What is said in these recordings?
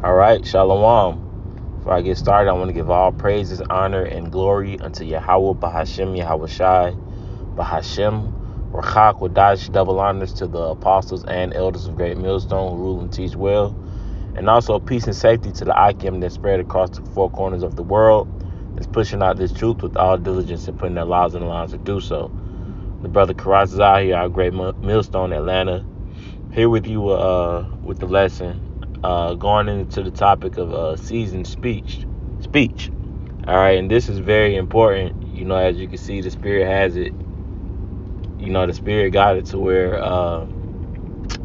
All right, Shalom. Before I get started, I want to give all praises, honor, and glory unto Yahweh, Bahashem, Yahweh Shai, Bahashem, Rachak, Wadash, double honors to the apostles and elders of Great Millstone who rule and teach well, and also peace and safety to the Akim that spread across the four corners of the world, that's pushing out this truth with all diligence and putting their lives in the lines to do so. The brother Karaz is out here, our Great Millstone, Atlanta, here with you with the lesson. Going into the topic of seasoned speech. All right, and this is very important. As you can see, the Spirit has it. The Spirit got it to where,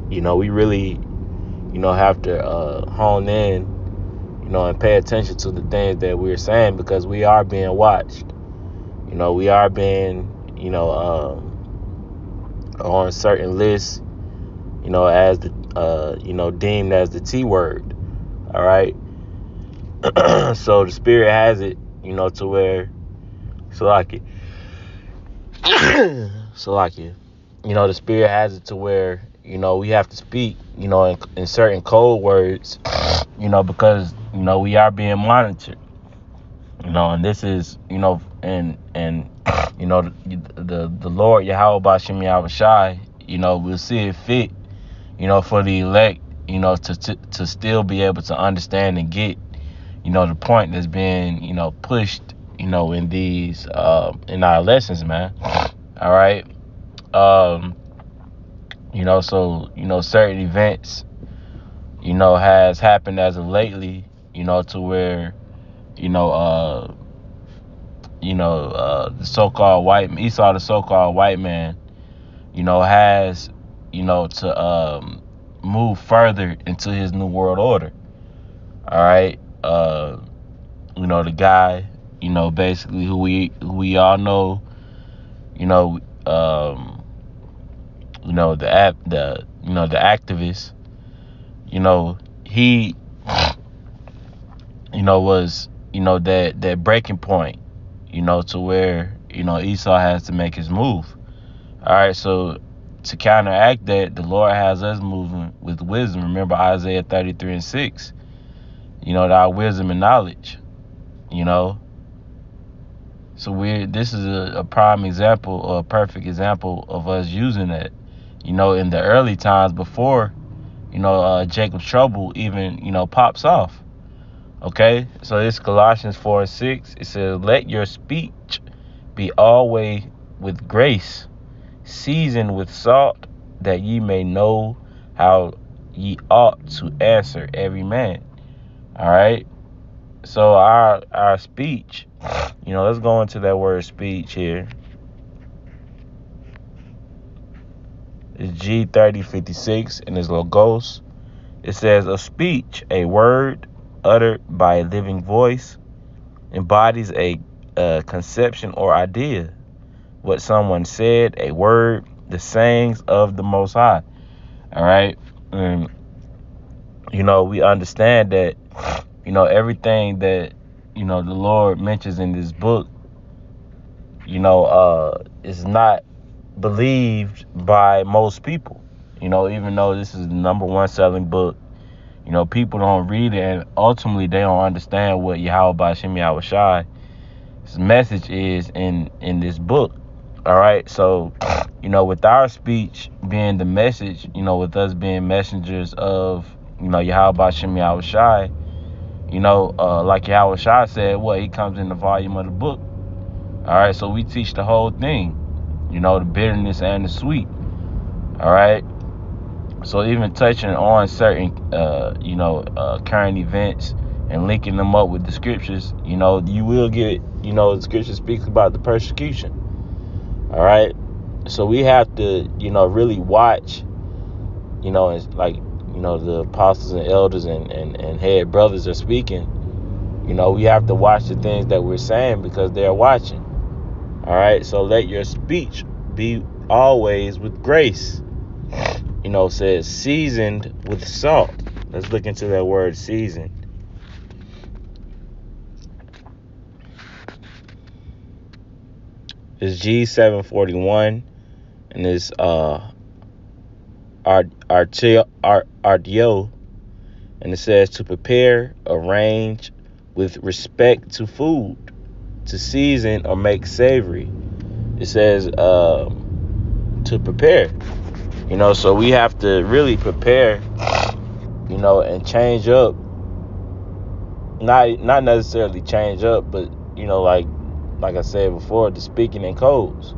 we really, have to hone in, and pay attention to the things that we're saying because we are being watched. We are being, on certain lists, as the, deemed as the T word. All right. So the Spirit has it, to where, the Spirit has it to where, we have to speak, in certain code words, because, we are being monitored, and this is, and the Lord, Yahweh Bashem Yahweh Shai, will see it fit, for the elect, to still be able to understand and get, the point that's being, pushed, in these, in our lessons, man. All right. So, certain events, has happened as of lately, to where, the so-called white Esau, the so-called white man, has, to move further into his new world order. All right. The guy, basically who we all know, the activist, he, was, that breaking point, to where, Esau has to make his move. All right. So to counteract that, the Lord has us moving with wisdom. Remember Isaiah 33:6, our wisdom and knowledge, So this is a prime example or a perfect example of us using that, in the early times before, Jacob's trouble even, pops off. Okay. So it's Colossians 4:6. It says, let your speech be always with grace, seasoned with salt, that ye may know how ye ought to answer every man. All right. So our speech, let's go into that word speech here. It's G3056 and it's logos. It says a speech, a word uttered by a living voice, embodies a conception or idea. What someone said, a word, the sayings of the Most High. All right. And, we understand that, everything that, the Lord mentions in this book, is not believed by most people, even though this is the number one selling book. People don't read it, and ultimately they don't understand what Yahweh Bashem Yahweh Shai's message is in this book. All right. So, with our speech being the message, with us being messengers of, Yahweh Bashem Yahweh Shai, like Yahweh Shai said, he comes in the volume of the book. All right. So we teach the whole thing, the bitterness and the sweet. All right. So even touching on certain, current events and linking them up with the scriptures, you will get, the scripture speaks about the persecution. All right. So we have to, really watch, it's like, the apostles and elders and head brothers are speaking. We have to watch the things that we're saying because they're watching. All right. So let your speech be always with grace. Says seasoned with salt. Let's look into that word seasoned. It's G741 and it's Artio And it says to prepare, arrange with respect to food, to season or make savory. It says to prepare. So we have to really prepare, and change up. Not necessarily change up, but like I said before, the speaking in codes.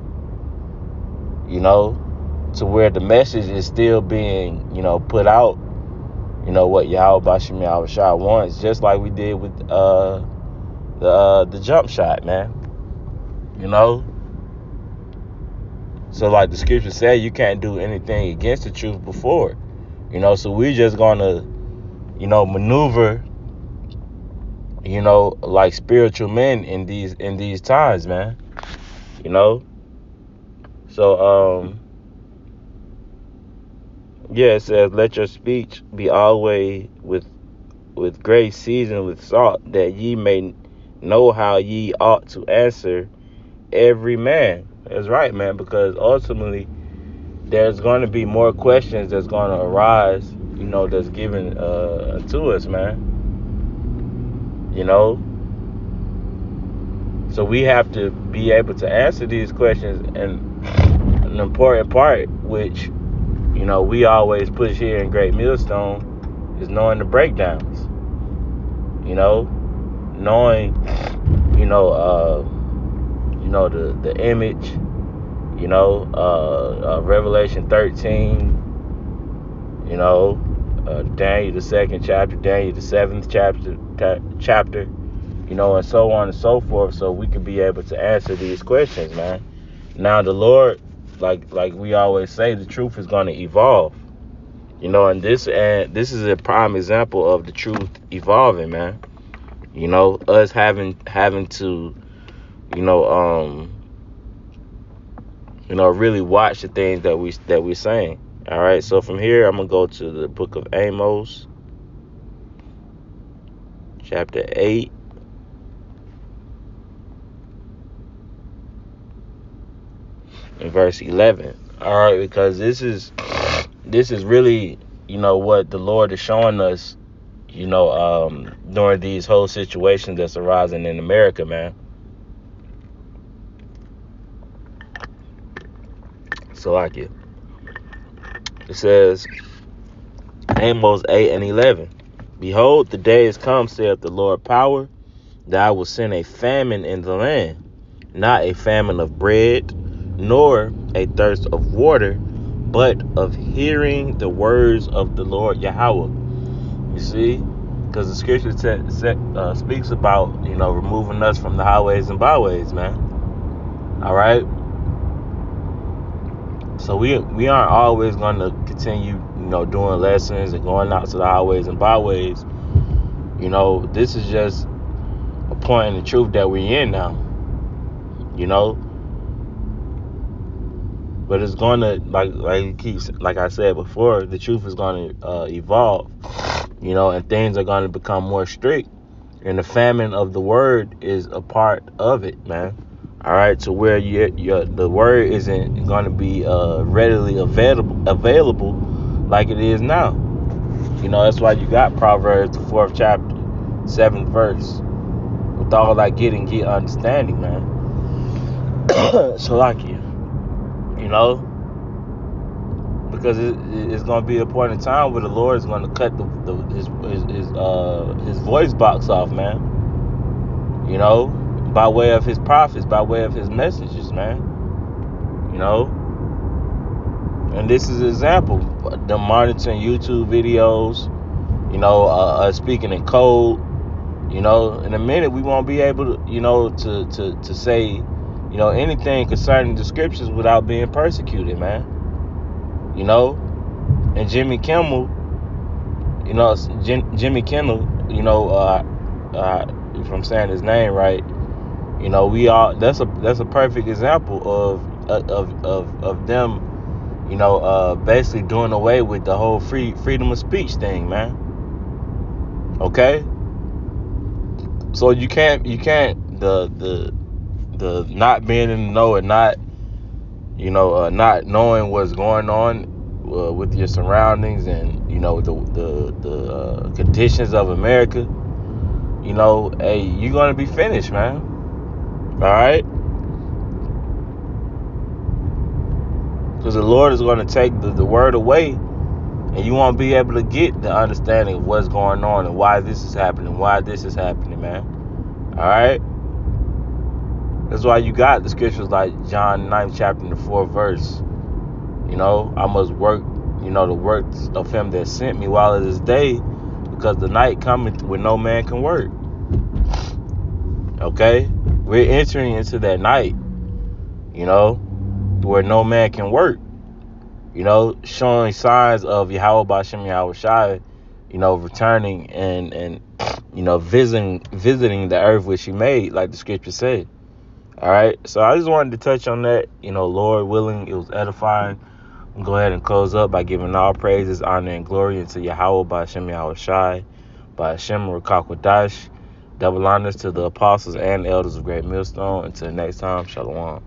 To where the message is still being, put out. What Yahweh Bashim Yahushua wants, just like we did with the jump shot, man. So like the scripture said, you can't do anything against the truth before. So we're just gonna, maneuver, like spiritual men in these times, man. So yeah, it says, let your speech be always with grace seasoned with salt, that ye may know how ye ought to answer every man. That's right, man, because ultimately there's going to be more questions that's going to arise, that's given to us, man. So we have to be able to answer these questions, and an important part, which we always push here in Great Millstone, is knowing the breakdowns. Knowing, the image, Revelation 13, Daniel the 2nd chapter, Daniel the 7th chapter, and so on and so forth, so we can be able to answer these questions, man. Now the Lord, like we always say, the truth is going to evolve, and this is a prime example of the truth evolving, man. Us having to, really watch the things that we're saying. All right, so from here I'm gonna go to the book of Amos, chapter 8. In verse 11. All right, because this is really, what the Lord is showing us, during these whole situations that's arising in America, man. So like it says, Amos 8:11. Behold, the days come, saith the Lord power, that I will send a famine in the land, not a famine of bread, nor a thirst of water, but of hearing the words of the Lord Yahweh. You see, because the scripture speaks about, removing us from the highways and byways, man. All right. So we aren't always going to continue, doing lessons and going out to the highways and byways. This is just a point in the truth that we're in now. But it's going to, like I said before, the truth is going to evolve, and things are going to become more strict, and the famine of the word is a part of it, man. All right, to where the word isn't going to be readily available like it is now. That's why you got Proverbs, the 4th chapter, 7th verse. With all that get understanding, man. So like you. Because it's going to be a point in time where the Lord is going to cut his voice box off, man. By way of his prophets, by way of his messages, man. And this is an example. The monitoring YouTube videos, speaking in code. In a minute we won't be able to, to say, anything concerning the scriptures without being persecuted, man. And Jimmy Kimmel, Jimmy Kimmel, if I'm saying his name right, we all, that's a perfect example of them, basically doing away with the whole freedom of speech thing, man. Okay? So you can't the not being in the know and not not knowing what's going on with your surroundings and the conditions of America, hey, you're gonna be finished, man. All right, because the Lord is gonna take the word away, and you won't be able to get the understanding of what's going on and why this is happening, man. All right. That's why you got the scriptures like John 9th chapter and the 4th verse. I must work, the works of him that sent me while it is day, because the night cometh when no man can work. Okay? We're entering into that night, where no man can work. Showing signs of Yahweh B'Shem Yahweh Shai, returning and visiting the earth which he made, like the scripture said. All right, so I just wanted to touch on that. Lord willing, it was edifying. I'm go ahead and close up by giving all praises, honor, and glory unto Yahweh B'Shem Yahweh Shai, B'Shem Rukakwadash. Double honors to the apostles and elders of Great Millstone. Until next time, Shalom.